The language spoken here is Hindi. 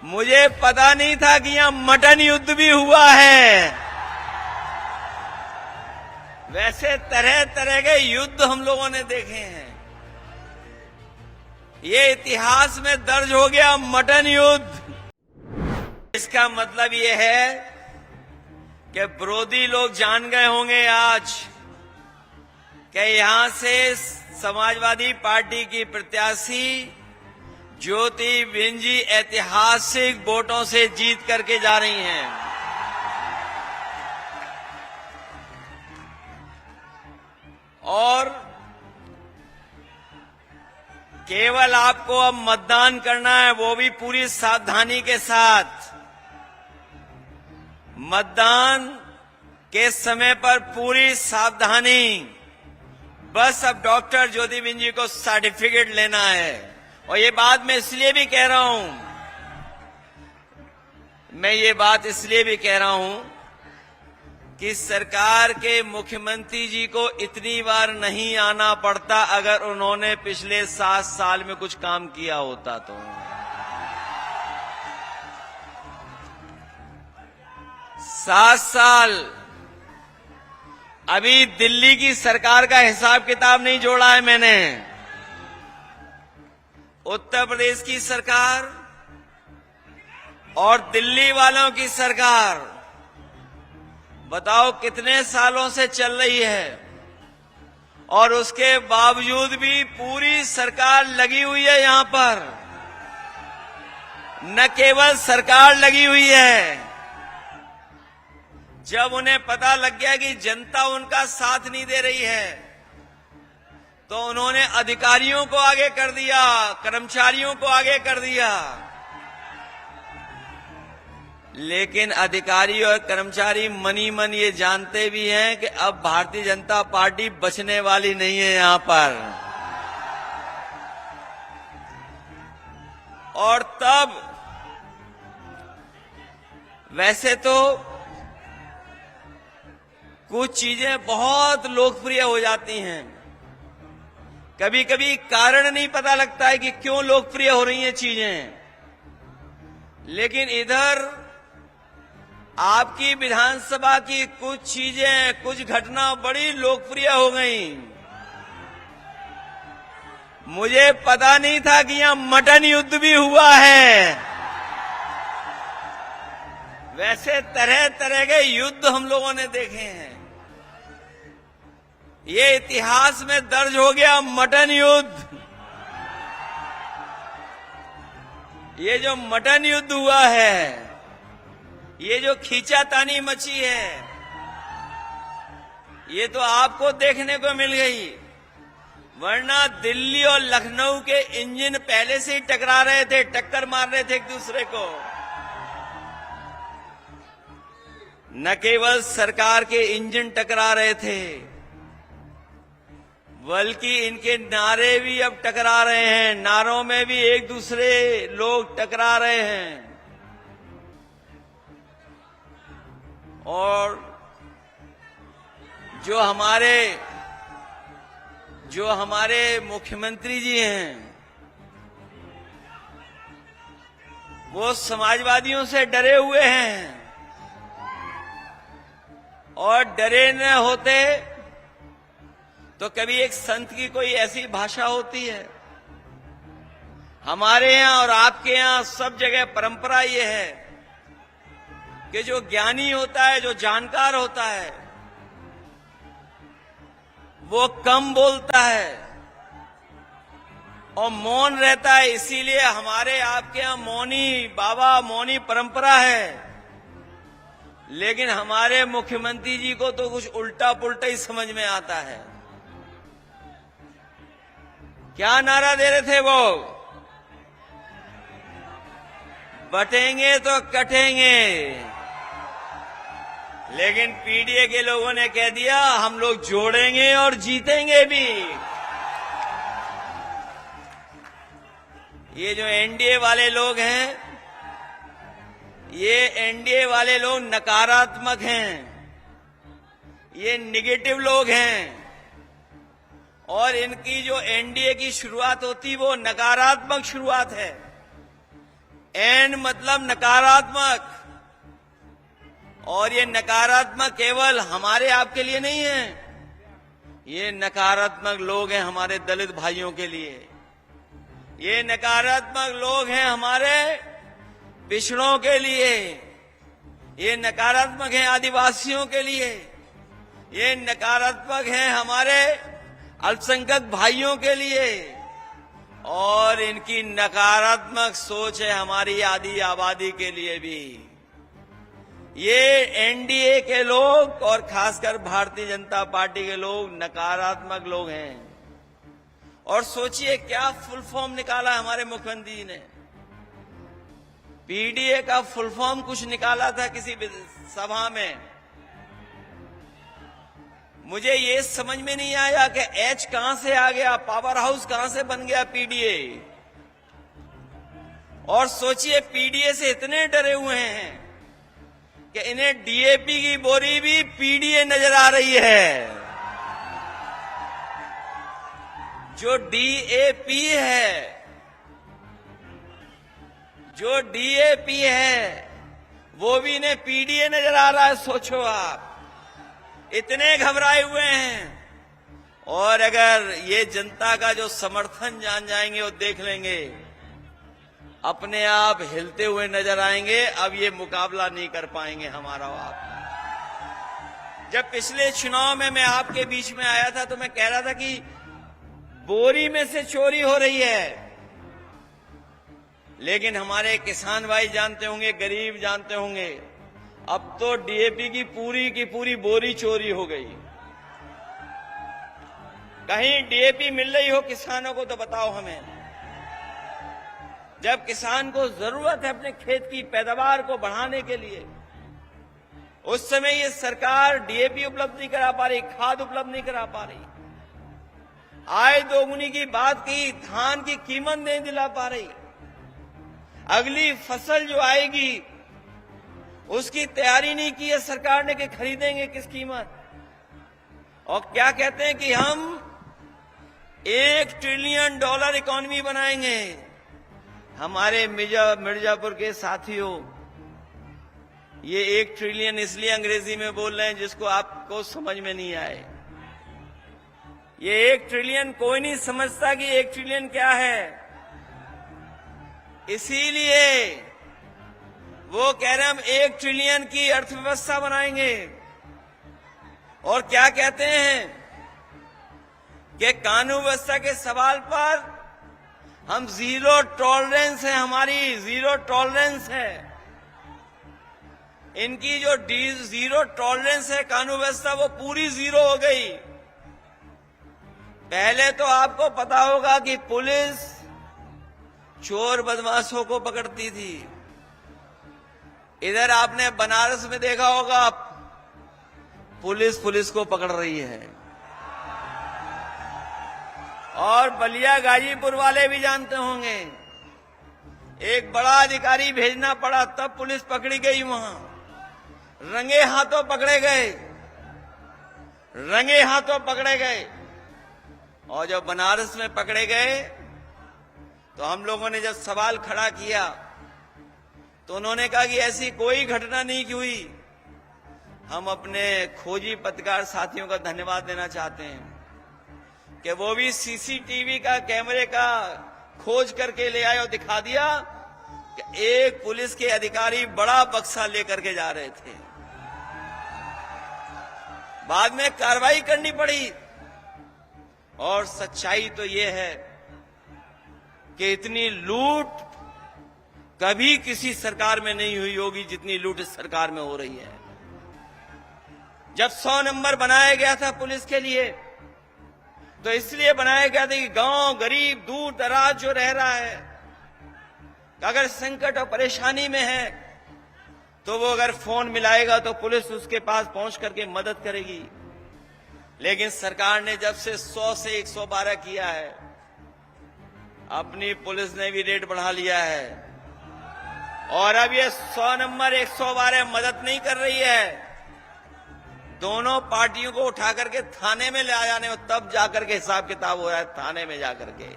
मुझे पता नहीं था कि यहां मटन युद्ध भी हुआ है। वैसे तरह तरह के युद्ध हम लोगों ने देखे हैं। ये इतिहास में दर्ज हो गया मटन युद्ध। इसका मतलब ये है कि विरोधी लोग जान गए होंगे आज कि यहां से समाजवादी पार्टी की प्रत्याशी ज्योतिर्बिंद जी ऐतिहासिक वोटों से जीत करके जा रही हैं। और केवल आपको अब मतदान करना है, वो भी पूरी सावधानी के साथ। मतदान के समय पर पूरी सावधानी। बस अब डॉक्टर ज्योतिर्बिंद जी को सर्टिफिकेट लेना है। और ये बात मैं इसलिए भी कह रहा हूं, कि सरकार के मुख्यमंत्री जी को इतनी बार नहीं आना पड़ता अगर उन्होंने पिछले 7 साल में कुछ काम किया होता तो। 7 साल। अभी दिल्ली की सरकार का हिसाब किताब नहीं जोड़ा है मैंने। उत्तर प्रदेश की सरकार और दिल्ली वालों की सरकार, बताओ कितने सालों से चल रही है। और उसके बावजूद भी पूरी सरकार लगी हुई है यहां पर। न केवल सरकार लगी हुई है, जब उन्हें पता लग गया कि जनता उनका साथ नहीं दे रही है तो उन्होंने अधिकारियों को आगे कर दिया, कर्मचारियों को आगे कर दिया। लेकिन अधिकारी और कर्मचारी मनी मन ये जानते भी हैं कि अब भारतीय जनता पार्टी बचने वाली नहीं है यहां पर। और तब वैसे तो कुछ चीजें बहुत लोकप्रिय हो जाती हैं। कभी कभी कारण नहीं पता लगता है कि क्यों लोकप्रिय हो रही हैं चीजें। लेकिन इधर आपकी विधानसभा की कुछ चीजें, कुछ घटना बड़ी लोकप्रिय हो गईं। मुझे पता नहीं था कि यहां मटन युद्ध भी हुआ है। वैसे तरह तरह के युद्ध हम लोगों ने देखे हैं। ये इतिहास में दर्ज हो गया मटन युद्ध। ये जो मटन युद्ध हुआ है, ये जो खींचातानी मची है, ये तो आपको देखने को मिल गई। वरना दिल्ली और लखनऊ के इंजन पहले से ही टकरा रहे थे, टक्कर मार रहे थे एक दूसरे को। न केवल सरकार के इंजन टकरा रहे थे, बल्कि इनके नारे भी अब टकरा रहे हैं। नारों में भी एक दूसरे लोग टकरा रहे हैं। और जो हमारे मुख्यमंत्री जी हैं, वो समाजवादियों से डरे हुए हैं। और डरे न होते तो कभी एक संत की कोई ऐसी भाषा होती है। हमारे यहां और आपके यहां सब जगह परंपरा ये है कि जो ज्ञानी होता है, जो जानकार होता है, वो कम बोलता है और मौन रहता है। इसीलिए हमारे आपके यहां मौनी बाबा, मौनी परंपरा है। लेकिन हमारे मुख्यमंत्री जी को तो कुछ उल्टा पुल्टा ही समझ में आता है। क्या नारा दे रहे थे वो? बटेंगे तो कटेंगे। लेकिन पीडीए के लोगों ने कह दिया हम लोग जोड़ेंगे और जीतेंगे भी। ये जो एनडीए वाले लोग हैं, ये एनडीए वाले लोग नकारात्मक हैं, ये निगेटिव लोग हैं। और इनकी जो एनडीए की शुरुआत होती वो नकारात्मक शुरुआत है। एंड मतलब नकारात्मक। और ये नकारात्मक केवल हमारे आपके लिए नहीं है, ये नकारात्मक लोग हैं हमारे दलित भाइयों के लिए, ये नकारात्मक लोग हैं हमारे पिछड़ों के लिए, ये नकारात्मक हैं आदिवासियों के लिए, ये नकारात्मक हैं हमारे अल्पसंख्यक भाइयों के लिए, और इनकी नकारात्मक सोच है हमारी आधी आबादी के लिए भी। ये एनडीए के लोग और खासकर भारतीय जनता पार्टी के लोग नकारात्मक लोग हैं। और सोचिए क्या फुल फॉर्म निकाला हमारे मुख्यमंत्री जी ने। पीडीए का फुल फॉर्म कुछ निकाला था किसी सभा में, मुझे ये समझ में नहीं आया कि एच कहां से आ गया, पावर हाउस कहां से बन गया पीडीए। और सोचिए पीडीए से इतने डरे हुए हैं कि इन्हें डीएपी की बोरी भी पीडीए नजर आ रही है। जो डीएपी है, जो डीएपी है वो भी इन्हें पीडीए नजर आ रहा है। सोचो आप, इतने घबराए हुए हैं। और अगर ये जनता का जो समर्थन जान जाएंगे और देख लेंगे, अपने आप हिलते हुए नजर आएंगे। अब ये मुकाबला नहीं कर पाएंगे हमारा आप। जब पिछले चुनाव में मैं आपके बीच में आया था तो मैं कह रहा था कि बोरी में से चोरी हो रही है, लेकिन हमारे किसान भाई जानते होंगे, गरीब जानते होंगे, अब तो डीएपी की पूरी बोरी चोरी हो गई। कहीं डीएपी मिल रही हो किसानों को तो बताओ हमें। जब किसान को जरूरत है अपने खेत की पैदावार को बढ़ाने के लिए, उस समय ये सरकार डीएपी उपलब्ध नहीं करा पा रही, खाद उपलब्ध नहीं करा पा रही, आय दोगुनी की बात की, धान की कीमत नहीं दिला पा रही। अगली फसल जो आएगी उसकी तैयारी नहीं की है सरकार ने कि खरीदेंगे किस कीमत। और क्या कहते हैं कि हम $1 ट्रिलियन इकोनॉमी बनाएंगे। हमारे मिर्जापुर के साथियों, ये 1 ट्रिलियन इसलिए अंग्रेजी में बोल रहे हैं जिसको आपको समझ में नहीं आए। ये 1 ट्रिलियन कोई नहीं समझता कि 1 ट्रिलियन क्या है, इसीलिए वो कह रहे हैं हम 1 ट्रिलियन की अर्थव्यवस्था बनाएंगे। और क्या कहते हैं कि कानून व्यवस्था के सवाल पर हम जीरो टॉलरेंस है, हमारी जीरो टॉलरेंस है। इनकी जो जीरो टॉलरेंस है कानून व्यवस्था, वो पूरी जीरो हो गई। पहले तो आपको पता होगा कि पुलिस चोर बदमाशों को पकड़ती थी। इधर आपने बनारस में देखा होगा पुलिस को पकड़ रही है। और बलिया गाजीपुर वाले भी जानते होंगे, एक बड़ा अधिकारी भेजना पड़ा तब पुलिस पकड़ी गई। वहां रंगे हाथों पकड़े गए, रंगे हाथों पकड़े गए। और जब बनारस में पकड़े गए तो हम लोगों ने जब सवाल खड़ा किया तो उन्होंने कहा कि ऐसी कोई घटना नहीं की हुई। हम अपने खोजी पत्रकार साथियों का धन्यवाद देना चाहते हैं कि वो भी सीसीटीवी का कैमरे का खोज करके ले आए और दिखा दिया कि एक पुलिस के अधिकारी बड़ा बक्सा लेकर के जा रहे थे। बाद में कार्रवाई करनी पड़ी। और सच्चाई तो ये है कि इतनी लूट कभी किसी सरकार में नहीं हुई होगी जितनी लूट इस सरकार में हो रही है। जब 100 नंबर बनाया गया था पुलिस के लिए तो इसलिए बनाया गया था कि गांव गरीब दूर दराज जो रह रहा है, अगर संकट और परेशानी में है तो वो अगर फोन मिलाएगा तो पुलिस उसके पास पहुंच करके मदद करेगी। लेकिन सरकार ने जब से 100 से 112 किया है, अपनी पुलिस ने भी रेट बढ़ा लिया है। और अब ये 100 नंबर 112 मदद नहीं कर रही है, दोनों पार्टियों को उठा करके थाने में ले जाने, तब जाकर के हिसाब किताब हो रहा है थाने में जाकर के।